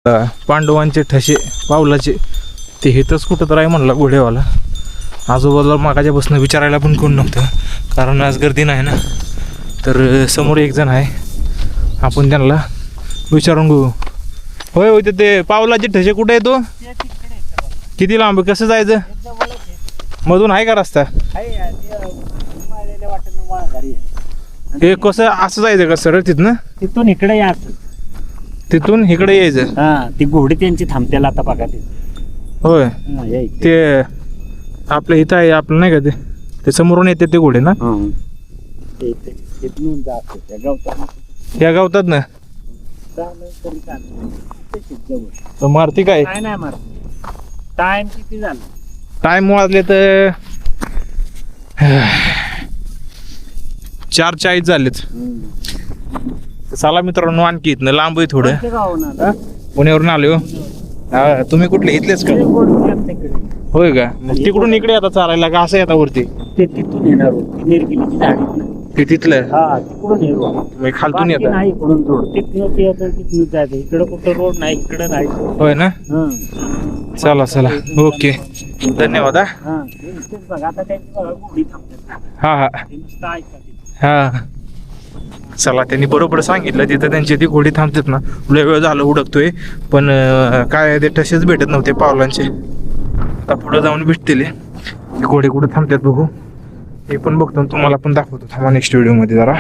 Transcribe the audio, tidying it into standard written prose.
पांडवांचे ठसे पावलाचे ते हेतच कुठं तर आहे म्हणला घोडेवाला. आजूबाजूला मागाच्या बसणं विचारायला पण कोण नव्हतं, कारण आज गर्दी नाही ना. तर समोर एक जण आहे, आपण त्यांना विचारून घेऊ. होय होय, ते पावलाचे ठसे कुठे आहे? तो किती लांब, कसं जायचं? मधून आहे का रस्ता? हे कसं असं जायचं का सरळ तिथनं? तिथून इकडे यायचं, तिथून इकडे यायचं. हा ती घोडी त्यांची थांबतेला आता बघा ते. होय, हा, या इथे. ते आपल्या इथं आहे आपलं नाही का ते समोरून येते ते घोडे ना? हा. ते इथे. तिथून जात त्या गावतात या गावतात ना. तरी चालेल. ते जवळ. तर मारती काय? काय नाही मार. टाइम किती झाला? टाइम वाजले तर 4:40 झालेत. चला मित्रांनो, आणखी इथनं लांब आहे थोडं. कोणत्या गावाहून? पुण्यावरून आलो. हा, तुम्ही कुठले इथलेच का? होय का? मग तिकडून इकडे आता चालायला का असं येता वरती? ते तिथून येणार होते निरगिरीची झाडी. ते तिथलं हा तिकडून येणार. मग खालतून येतात. नाही इकडून रोड तिथनं ते येतं, तिथून जायचं. इकडं कुठं रोड नाही, इकडं नाही. होय ना? हा. चला चला, ओके, धन्यवाद. हा तेच बघा, आता त्यांची बघा घोडी थांबते. हा हा ते नुसतं ऐका तिथे. हा, चला, त्यांनी बरोबर सांगितलं. तिथं त्यांची ती घोडी थांबतात ना. लय वेळ झालं हुडकतोय, पण काय ते ठसेच भेटत नव्हते पावलांचे. आता पुढे जाऊन भेटतील घोडे कुठे थांबतात बघू. हे पण बघतो, तुम्हाला पण दाखवतो थांबा नेक्स्ट व्हिडिओमध्ये जरा.